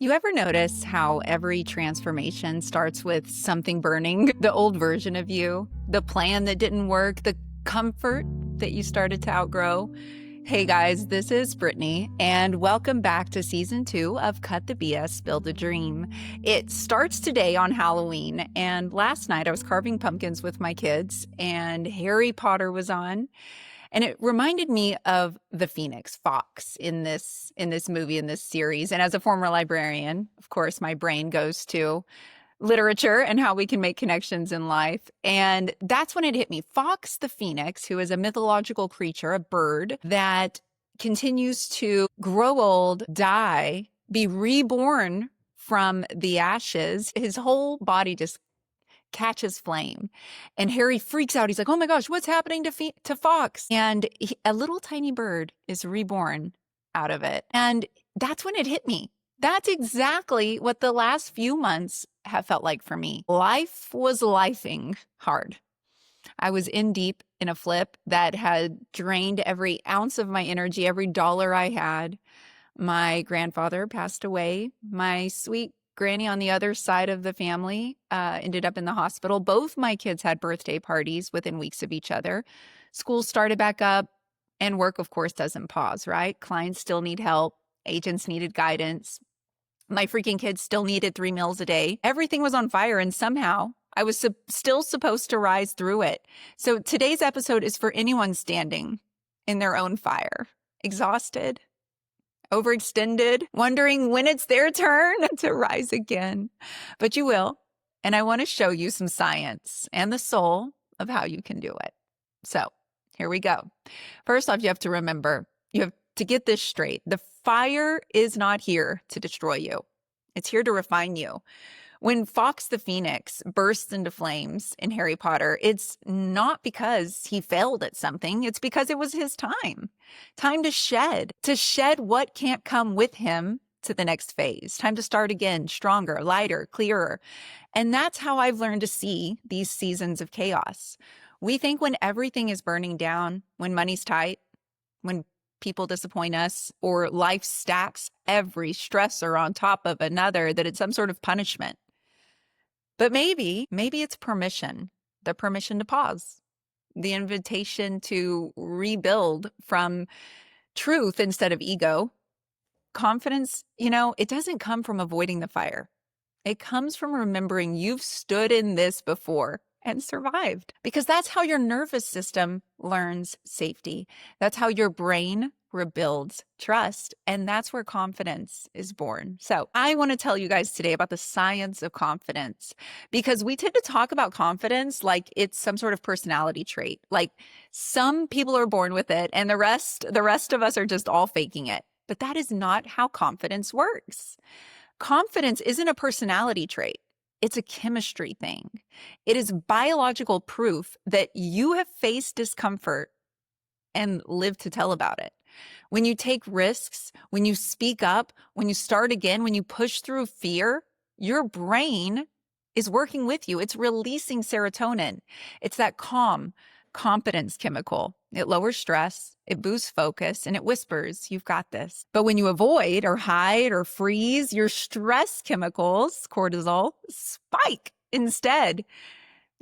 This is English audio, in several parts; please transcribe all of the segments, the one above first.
You ever notice how every transformation starts with something burning? The old version of you, the plan that didn't work, the comfort that you started to outgrow? Hey guys, this is Brittney, and welcome back to season 2 of Cut the BS, Build a Dream. It starts today on Halloween, and last night I was carving pumpkins with my kids, and Harry Potter was on. And it reminded me of the Phoenix Fox in this movie, in this series. And as a former librarian, of course, my brain goes to literature and how we can make connections in life. And that's when it hit me. Fox the Phoenix, who is a mythological creature, a bird that continues to grow old, die, be reborn from the ashes. His whole body just catches flame, and Harry freaks out. He's like, oh my gosh, what's happening to Fox? And a little tiny bird is reborn out of it. And that's when it hit me. That's exactly what the last few months have felt like for me. Life was lifing hard. I was in deep in a flip that had drained every ounce of my energy, every dollar I had. My grandfather passed away. My sweet granny on the other side of the family ended up in the hospital. Both my kids had birthday parties within weeks of each other. School started back up, and work, of course, doesn't pause, right? Clients still need help. Agents needed guidance. My freaking kids still needed 3 meals a day. Everything was on fire, and somehow I was still supposed to rise through it. So today's episode is for anyone standing in their own fire, exhausted, overextended, wondering when it's their turn to rise again. But you will. And I want to show you some science and the soul of how you can do it. So here we go. First off, you have to remember, you have to get this straight. The fire is not here to destroy you. It's here to refine you. When Fox the Phoenix bursts into flames in Harry Potter, it's not because he failed at something. It's because it was his time. Time to shed what can't come with him to the next phase. Time to start again, stronger, lighter, clearer. And that's how I've learned to see these seasons of chaos. We think when everything is burning down, when money's tight, when people disappoint us, or life stacks every stressor on top of another, that it's some sort of punishment. But maybe it's permission, the permission to pause, the invitation to rebuild from truth instead of ego. Confidence, it doesn't come from avoiding the fire. It comes from remembering you've stood in this before and survived, because that's how your nervous system learns safety. That's how your brain rebuilds trust. And that's where confidence is born. So I want to tell you guys today about the science of confidence, because we tend to talk about confidence like it's some sort of personality trait. Like some people are born with it and the rest of us are just all faking it. But that is not how confidence works. Confidence isn't a personality trait. It's a chemistry thing. It is biological proof that you have faced discomfort and lived to tell about it. When you take risks, when you speak up, when you start again, when you push through fear, your brain is working with you. It's releasing serotonin. It's that calm, confidence chemical. It lowers stress, it boosts focus, and it whispers, you've got this. But when you avoid or hide or freeze, your stress chemicals, cortisol, spike instead.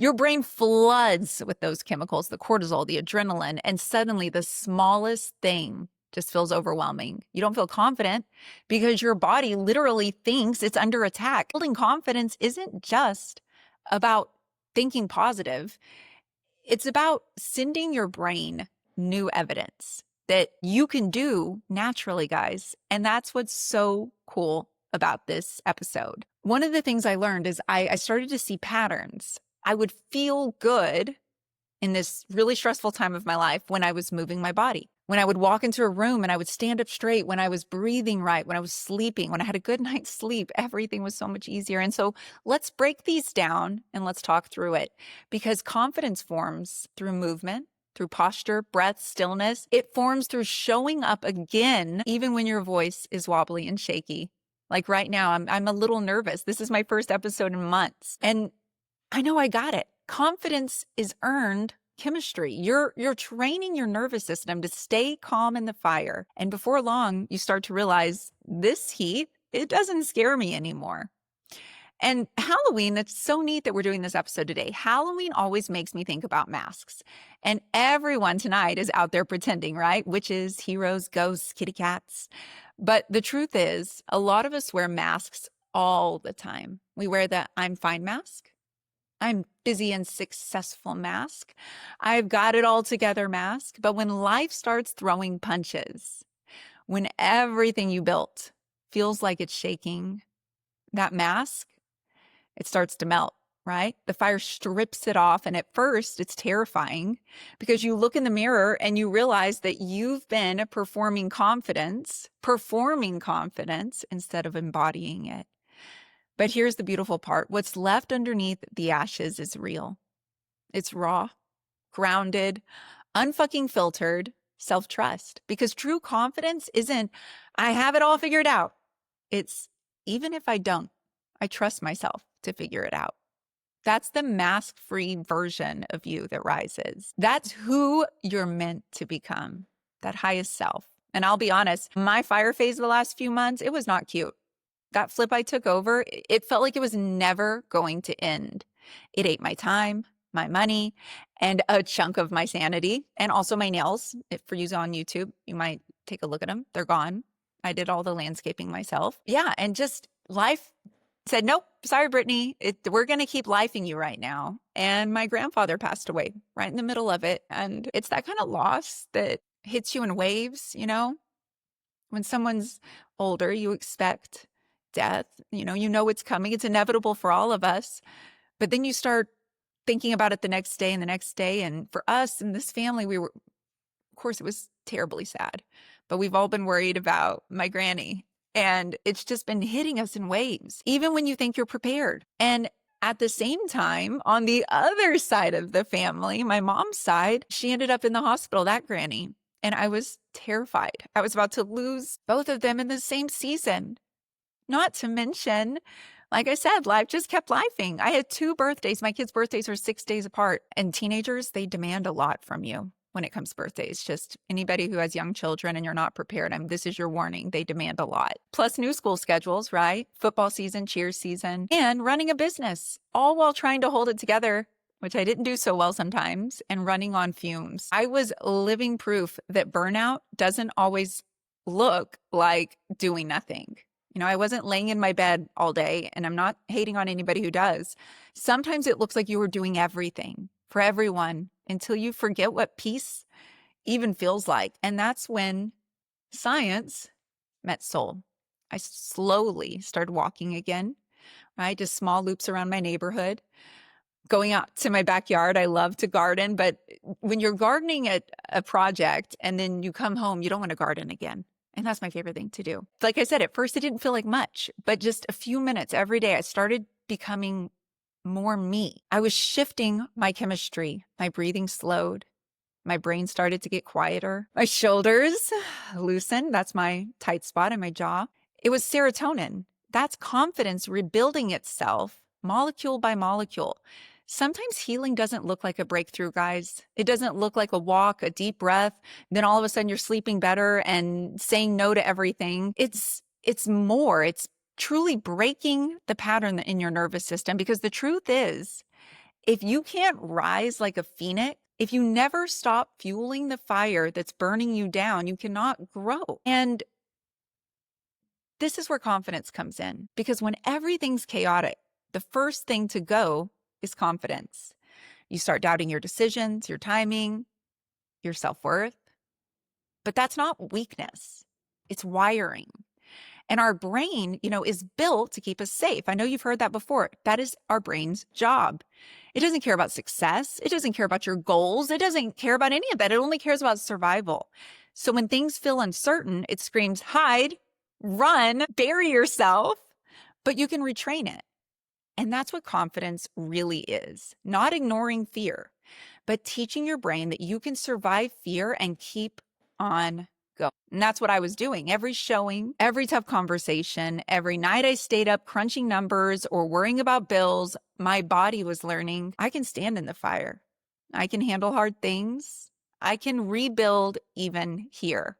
Your brain floods with those chemicals, the cortisol, the adrenaline, and suddenly the smallest thing just feels overwhelming. You don't feel confident because your body literally thinks it's under attack. Building confidence isn't just about thinking positive. It's about sending your brain new evidence that you can do naturally, guys. And that's what's so cool about this episode. One of the things I learned is I started to see patterns. I would feel good in this really stressful time of my life when I was moving my body, when I would walk into a room and I would stand up straight, when I was breathing right, when I was sleeping, when I had a good night's sleep, everything was so much easier. And so let's break these down and let's talk through it, because confidence forms through movement, through posture, breath, stillness. It forms through showing up again, even when your voice is wobbly and shaky. Like right now, I'm a little nervous. This is my first episode in months. And I know I got it. Confidence is earned chemistry. You're training your nervous system to stay calm in the fire. And before long, you start to realize this heat It doesn't scare me anymore. And Halloween, that's so neat that we're doing this episode today. Halloween always makes me think about masks. And everyone tonight is out there pretending, right? Witches, heroes, ghosts, kitty cats. But the truth is, a lot of us wear masks all the time. We wear the I'm fine mask. I'm busy and successful mask. I've got it all together mask. But when life starts throwing punches, when everything you built feels like it's shaking, that mask, it starts to melt, right? The fire strips it off. And at first, it's terrifying because you look in the mirror and you realize that you've been performing confidence instead of embodying it. But here's the beautiful part. What's left underneath the ashes is real. It's raw, grounded, unfucking filtered self-trust. Because true confidence isn't, I have it all figured out. It's, even if I don't, I trust myself to figure it out. That's the mask-free version of you that rises. That's who you're meant to become, that highest self. And I'll be honest, my fire phase the last few months, it was not cute. That flip I took over, it felt like it was never going to end. It ate my time, my money, and a chunk of my sanity, and also my nails. If for you on YouTube, you might take a look at them. They're gone. I did all the landscaping myself. Yeah, and just life said, nope, sorry, Brittney, we're going to keep lifing you right now. And my grandfather passed away right in the middle of it. And it's that kind of loss that hits you in waves, you know? When someone's older, you expect death, you know it's coming. It's inevitable for all of us. But then you start thinking about it the next day and the next day. And for us in this family, of course, it was terribly sad, but we've all been worried about my granny. And it's just been hitting us in waves, even when you think you're prepared. And at the same time, on the other side of the family, my mom's side, she ended up in the hospital, that granny. And I was terrified. I was about to lose both of them in the same season. Not to mention, like I said, life just kept lifing. I had 2 birthdays. My kids' birthdays are 6 days apart. And teenagers, they demand a lot from you when it comes to birthdays. Just anybody who has young children and you're not prepared, this is your warning. They demand a lot. Plus new school schedules, right? Football season, cheer season, and running a business, all while trying to hold it together, which I didn't do so well sometimes, and running on fumes. I was living proof that burnout doesn't always look like doing nothing. I wasn't laying in my bed all day, and I'm not hating on anybody who does. Sometimes it looks like you were doing everything for everyone until you forget what peace even feels like. And that's when science met soul. I slowly started walking again, right? Just small loops around my neighborhood, going out to my backyard. I love to garden, but when you're gardening at a project and then you come home, you don't want to garden again. And that's my favorite thing to do. Like I said, at first it didn't feel like much, but just a few minutes every day, I started becoming more me. I was shifting my chemistry. My breathing slowed. My brain started to get quieter. My shoulders loosened. That's my tight spot in my jaw. It was serotonin. That's confidence rebuilding itself molecule by molecule. Sometimes healing doesn't look like a breakthrough, guys. It doesn't look like a walk, a deep breath. Then all of a sudden you're sleeping better and saying no to everything. It's more. It's truly breaking the pattern in your nervous system, because the truth is, if you can't rise like a phoenix, if you never stop fueling the fire that's burning you down, you cannot grow. And this is where confidence comes in, because when everything's chaotic, the first thing to go is confidence. You start doubting your decisions, your timing, your self-worth. But that's not weakness. It's wiring. And our brain, is built to keep us safe. I know you've heard that before. That is our brain's job. It doesn't care about success. It doesn't care about your goals. It doesn't care about any of that. It only cares about survival. So when things feel uncertain, it screams, hide, run, bury yourself, but you can retrain it. And that's what confidence really is. Not ignoring fear, but teaching your brain that you can survive fear and keep on going. And that's what I was doing. Every showing, every tough conversation, every night I stayed up crunching numbers or worrying about bills, my body was learning, I can stand in the fire. I can handle hard things. I can rebuild even here.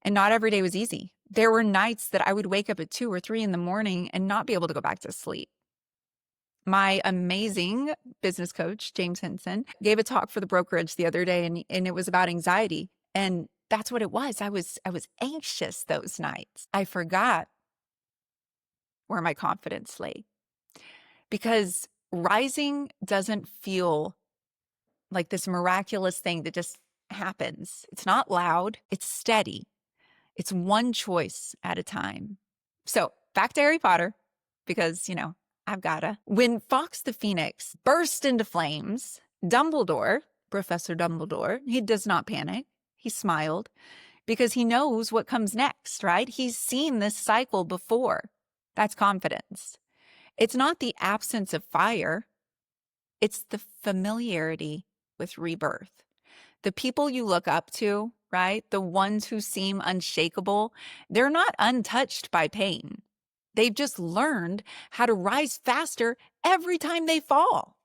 And not every day was easy, There were nights that I would wake up at 2 or 3 in the morning and not be able to go back to sleep. My amazing business coach, James Henson, gave a talk for the brokerage the other day, and it was about anxiety. And that's what it was. I was anxious those nights. I forgot where my confidence lay, because rising doesn't feel like this miraculous thing that just happens. It's not loud. It's steady. It's one choice at a time. So back to Harry Potter, because, I've gotta. When Fawkes the Phoenix burst into flames, Dumbledore, Professor Dumbledore, he does not panic. He smiled because he knows what comes next, right? He's seen this cycle before. That's confidence. It's not the absence of fire. It's the familiarity with rebirth. The people you look up to, right? The ones who seem unshakable, they're not untouched by pain. They've just learned how to rise faster every time they fall.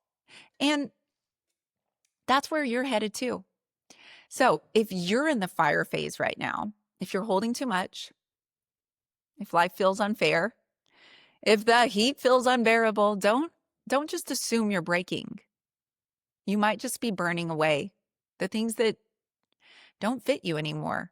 And that's where you're headed to. So if you're in the fire phase right now, if you're holding too much, if life feels unfair, if the heat feels unbearable, don't just assume you're breaking. You might just be burning away the things that don't fit you anymore.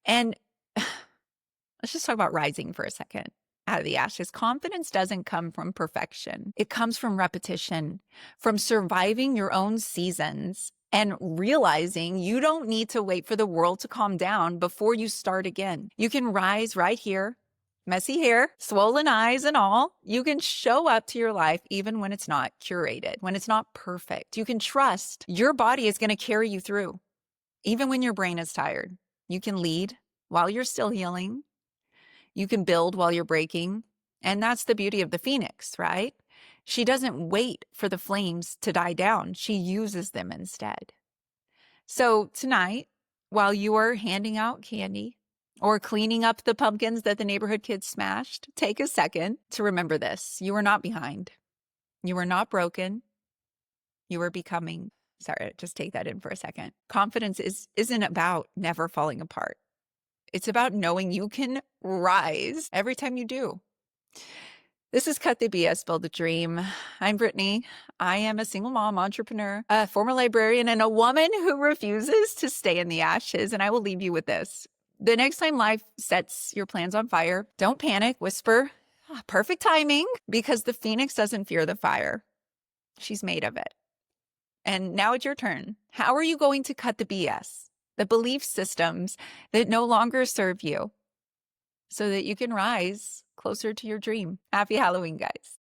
And let's just talk about rising for a second out of the ashes. Confidence doesn't come from perfection. It comes from repetition, from surviving your own seasons and realizing you don't need to wait for the world to calm down before you start again. You can rise right here, messy hair, swollen eyes and all. You can show up to your life even when it's not curated, when it's not perfect. You can trust your body is going to carry you through, even when your brain is tired. You can lead while you're still healing. You can build while you're breaking. And that's the beauty of the Phoenix, right? She doesn't wait for the flames to die down. She uses them instead. So tonight, while you are handing out candy or cleaning up the pumpkins that the neighborhood kids smashed, take a second to remember this. You are not behind. You are not broken. You are becoming. Sorry, just take that in for a second. Confidence isn't about never falling apart. It's about knowing you can rise every time you do. This is Cut the BS, Build the Dream. I'm Brittney. I am a single mom entrepreneur, a former librarian, and a woman who refuses to stay in the ashes. And I will leave you with this. The next time life sets your plans on fire, don't panic, whisper, perfect timing, because the Phoenix doesn't fear the fire. She's made of it. And now it's your turn. How are you going to cut the BS? The belief systems that no longer serve you, so that you can rise closer to your dream. Happy Halloween, guys.